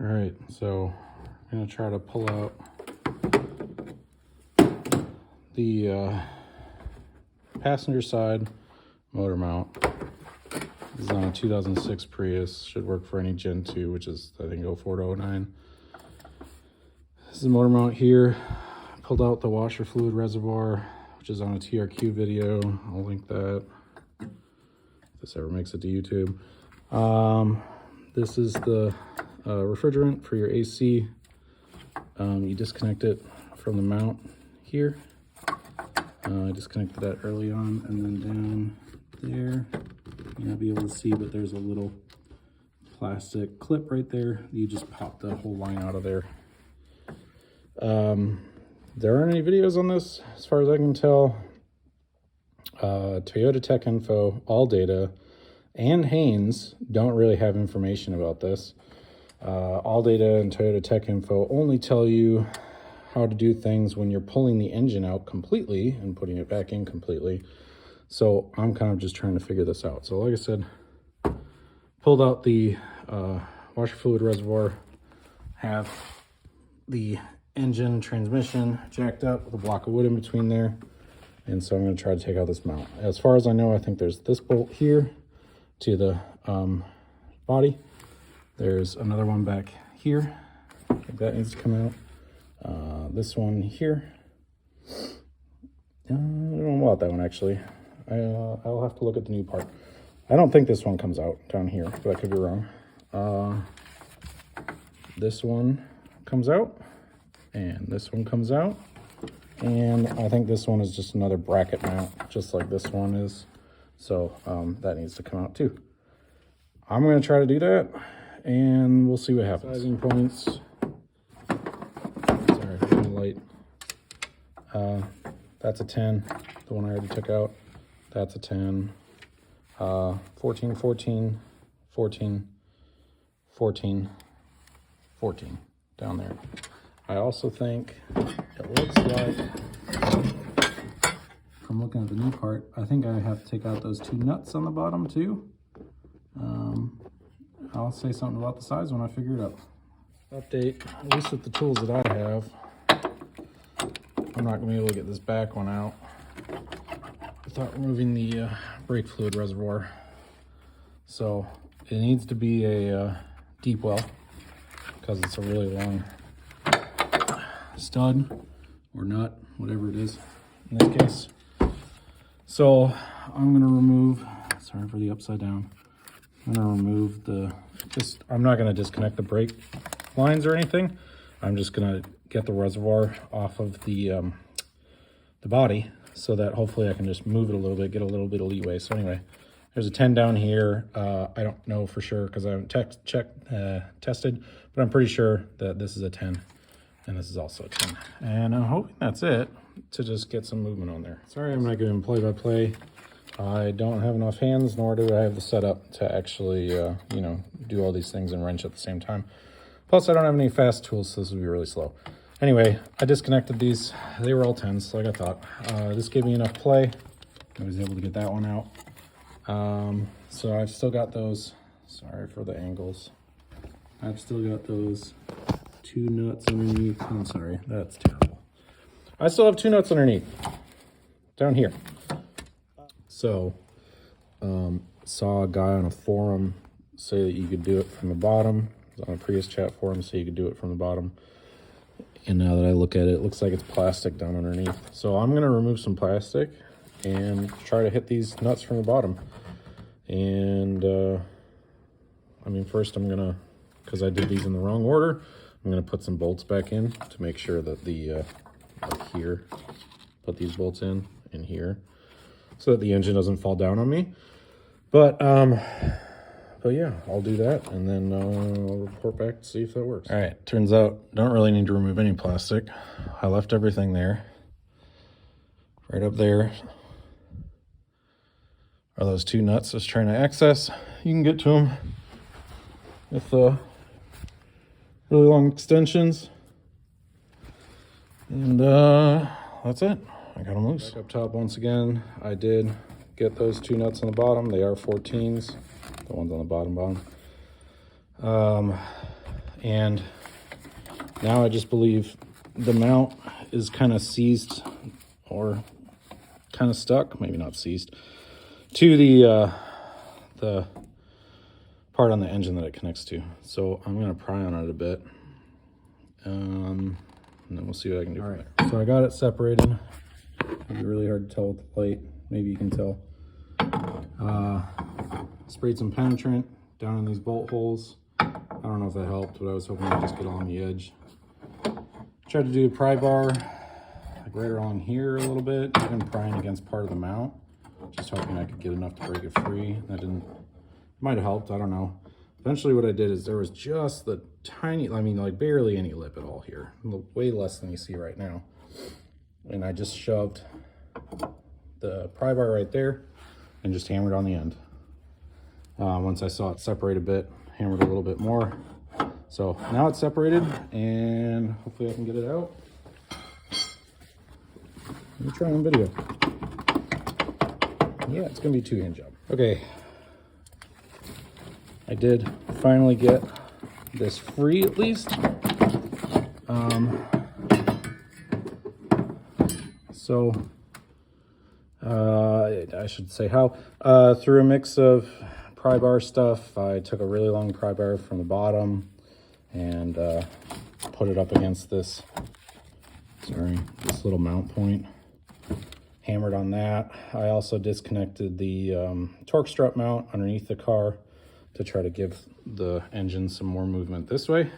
All right, so I'm gonna try to pull out the passenger side motor mount. This is on a 2006 Prius. Should work for any Gen 2, which is I think 04 to 09. This is the motor mount here. Pulled out the washer fluid reservoir, which is on a TRQ video. I'll link that if this ever makes it to YouTube. This is the refrigerant for your AC. You disconnect it from the mount here. I disconnected that early on, and then down there, you'll be able to see, but there's a little plastic clip right there. You just pop the whole line out of there. There aren't any videos on this, as far as I can tell. Toyota Tech Info, All Data, and Haynes don't really have information about this. All Data and Toyota Tech Info only tell you how to do things when you're pulling the engine out completely and putting it back in completely. So I'm kind of just trying to figure this out. So like I said, pulled out the washer fluid reservoir, have the engine transmission jacked up with a block of wood in between there. And so I'm going to try to take out this mount. As far as I know, I think there's this bolt here to the body. There's another one back here. I think that needs to come out. This one here. I don't know about that one actually. I'll have to look at the new part. I don't think this one comes out down here, but I could be wrong. This one comes out, and this one comes out, and I think this one is just another bracket mount, just like this one is. So that needs to come out too. I'm going to try to do that, and we'll see what happens. Sizing points. Sorry, the light. That's a 10. The one I already took out. That's a 10. 14, 14, 14, 14, 14 down there. I also think it looks like, from looking at the new part, I think I have to take out those two nuts on the bottom too. I'll say something about the size when I figure it out. Update, at least with the tools that I have, I'm not gonna be able to get this back one out without removing the brake fluid reservoir. So it needs to be a deep well, because it's a really long stud or nut, whatever it is in this case. So I'm gonna remove, sorry for the upside down. I'm gonna remove I'm not gonna disconnect the brake lines or anything. I'm just gonna get the reservoir off of the body, so that hopefully I can just move it a little bit, get a little bit of leeway. So anyway, there's a 10 down here. I don't know for sure because I haven't tested, but I'm pretty sure that this is a 10 and this is also a 10. And I'm hoping that's it to just get some movement on there. Sorry, I'm not doing play-by-play. I don't have enough hands, nor do I have the setup to actually, you know, do all these things and wrench at the same time. Plus, I don't have any fast tools, so this will be really slow. Anyway, I disconnected these. They were all 10s, like I thought. This gave me enough play. I was able to get that one out. So I've still got those. Sorry for the angles. I've still got those two nuts underneath. I'm sorry, that's terrible. I still have two nuts underneath, down here. So, saw a guy on a forum say that you could do it from the bottom. It was on a Prius chat forum, so you could do it from the bottom. And now that I look at it, it looks like it's plastic down underneath. So I'm gonna remove some plastic and try to hit these nuts from the bottom. And I mean, first I'm gonna, because I did these in the wrong order, I'm gonna put some bolts back in to make sure that the, like here, put these bolts in here, so that the engine doesn't fall down on me. But yeah, I'll do that, and then I'll report back to see if that works. All right, turns out don't really need to remove any plastic. I left everything there. Right up there are those two nuts I was trying to access. You can get to them with really long extensions. And that's it. I got them loose. Back up top once again, I did get those two nuts on the bottom. They are 14s. The ones on the bottom. And now I just believe the mount is kind of seized or kind of stuck, maybe not seized, to the part on the engine that it connects to. So I'm gonna pry on it a bit, and then we'll see what I can do. All right, so I got it separated. It's really hard to tell with the light. Maybe you can tell. Sprayed some penetrant down in these bolt holes. I don't know if that helped, but I was hoping to just get along the edge. Tried to do a pry bar, like right along here a little bit, even prying against part of the mount, just hoping I could get enough to break it free. That didn't, might have helped, I don't know. Eventually what I did is there was just the tiny, I mean like barely any lip at all here, way less than you see right now. And I just shoved the pry bar right there and just hammered on the end. Once I saw it separate a bit, hammered a little bit more. So now it's separated and hopefully I can get it out. Let me try on video. Yeah, it's gonna be a two-hand job. Okay, I did finally get this free at least. I should say how. Through a mix of pry bar stuff, I took a really long pry bar from the bottom and put it up against this, this little mount point. Hammered on that. I also disconnected the torque strut mount underneath the car to try to give the engine some more movement this way.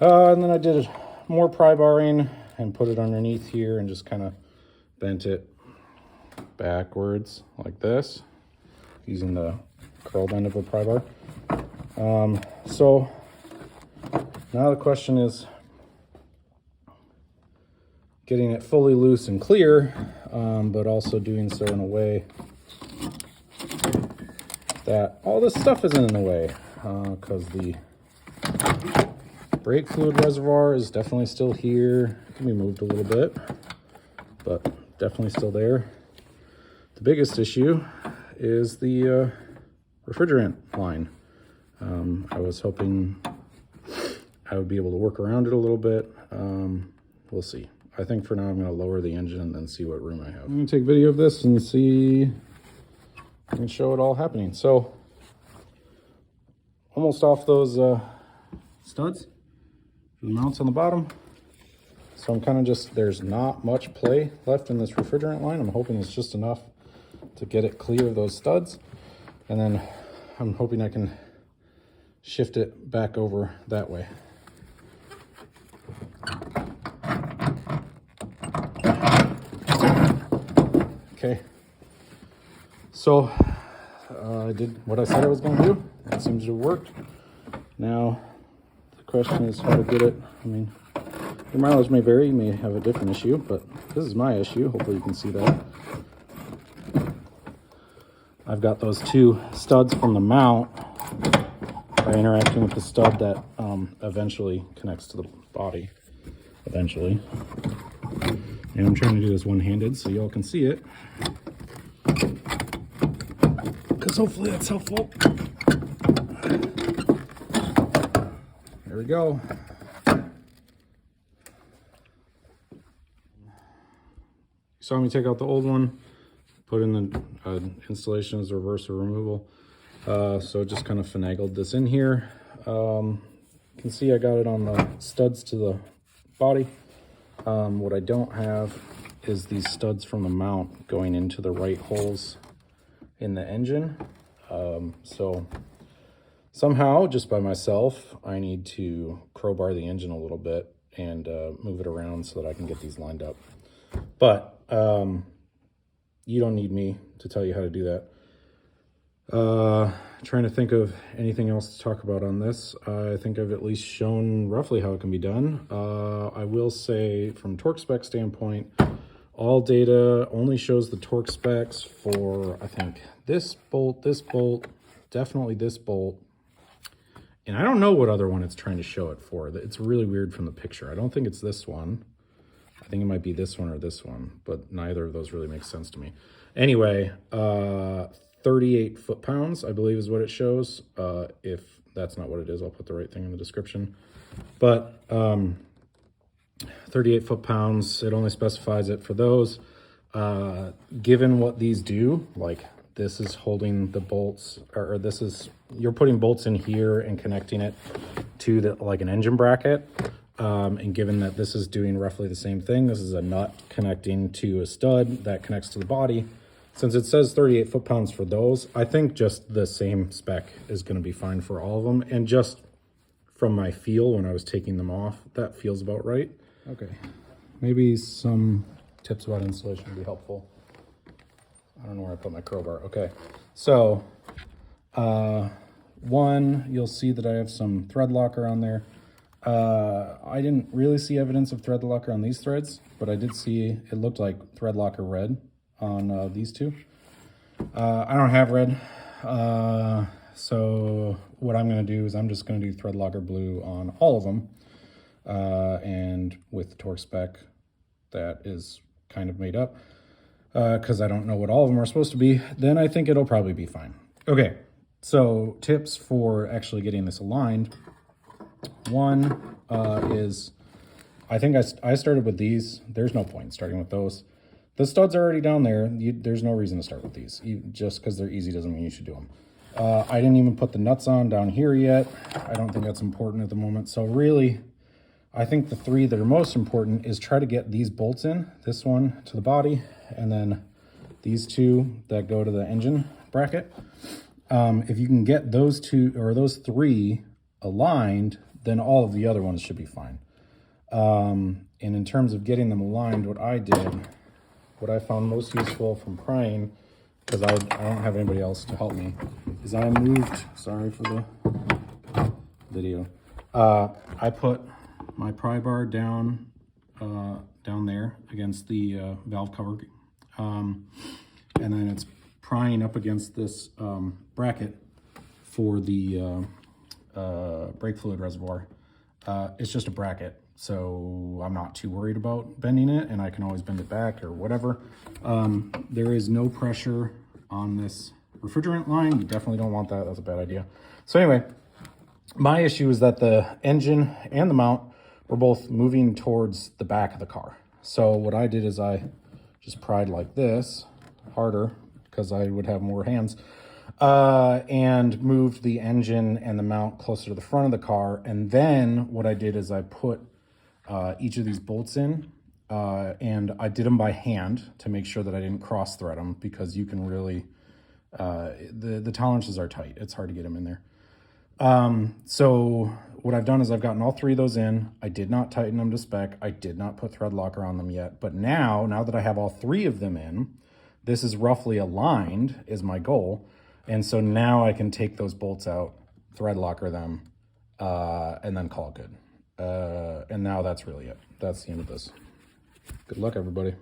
And then I did more pry barring and put it underneath here and just kind of bent it backwards like this using the curl bend of a pry bar. So now the question is getting it fully loose and clear, but also doing so in a way that all this stuff isn't in the way, because the brake fluid reservoir is definitely still here. It can be moved a little bit, but definitely still there. The biggest issue is the refrigerant line. I was hoping I would be able to work around it a little bit. We'll see. I think for now I'm going to lower the engine and then see what room I have. I'm going to take video of this and see, I can show it all happening. So almost off those studs for the mounts on the bottom. So I'm kind of just, there's not much play left in this refrigerant line. I'm hoping it's just enough to get it clear of those studs. And then I'm hoping I can shift it back over that way. Okay, so I did what I said I was going to do. It seems to have worked. Now the question is how to get it. I mean, your mileage may vary, you may have a different issue, but this is my issue. Hopefully you can see that. I've got those two studs from the mount by interacting with the stud that eventually connects to the body. Eventually. And I'm trying to do this one-handed so y'all can see it, because hopefully that's helpful. There we go. You saw me take out the old one, put in the installation as a reverse or removal. So just kind of finagled this in here. You can see I got it on the studs to the body. What I don't have is these studs from the mount going into the right holes in the engine. So somehow, just by myself, I need to crowbar the engine a little bit and move it around so that I can get these lined up. But you don't need me to tell you how to do that. Trying to think of anything else to talk about on this. I think I've at least shown roughly how it can be done. I will say from torque spec standpoint, all data only shows the torque specs for, I think, this bolt, definitely this bolt. And I don't know what other one it's trying to show it for. It's really weird from the picture. I don't think it's this one. I think it might be this one or this one, but neither of those really makes sense to me. Anyway, 38 foot-pounds, I believe is what it shows. If that's not what it is. I'll put the right thing in the description. But 38 foot-pounds, it only specifies it for those. Given what these do, like this is holding the bolts, or this is, you're putting bolts in here and connecting it to the, like an engine bracket. And given that this is doing roughly the same thing, this is a nut connecting to a stud that connects to the body. Since it says 38 foot-pounds for those, I think just the same spec is going to be fine for all of them. And just from my feel when I was taking them off, that feels about right. Okay, maybe some tips about installation would be helpful. I don't know where I put my crowbar. Okay, so one, you'll see that I have some thread locker on there. I didn't really see evidence of thread locker on these threads, but I did see it looked like thread locker red on these two. I don't have red, so what I'm going to do is I'm just going to do thread locker blue on all of them, and with the torque spec that is kind of made up, because I don't know what all of them are supposed to be, then I think it'll probably be fine. Okay, so tips for actually getting this aligned. One is, I think I started with these. There's no point in starting with those. The studs are already down there. There's no reason to start with these. Just because they're easy doesn't mean you should do them. I didn't even put the nuts on down here yet. I don't think that's important at the moment. So really, I think the three that are most important is try to get these bolts in, this one to the body, and then these two that go to the engine bracket. If you can get those two or those three aligned, then all of the other ones should be fine. And in terms of getting them aligned, what I found most useful from prying, because I don't have anybody else to help me, is I moved, sorry for the video, I put my pry bar down there against the valve cover, and then it's prying up against this bracket for the brake fluid reservoir. It's just a bracket, so I'm not too worried about bending it, and I can always bend it back or whatever. There is no pressure on this refrigerant line. You definitely don't want that. That's a bad idea. So anyway, my issue is that the engine and the mount were both moving towards the back of the car. So what I did is I just pried like this, harder, because I would have more hands, and moved the engine and the mount closer to the front of the car. And then what I did is I put each of these bolts in, and I did them by hand to make sure that I didn't cross thread them, because you can really, the tolerances are tight. It's hard to get them in there. So what I've done is I've gotten all three of those in. I did not tighten them to spec. I did not put thread locker on them yet. But now that I have all three of them in, this is roughly aligned is my goal. And so now I can take those bolts out, thread locker them, and then call it good. And now that's really it. That's the end of this. Good luck, everybody.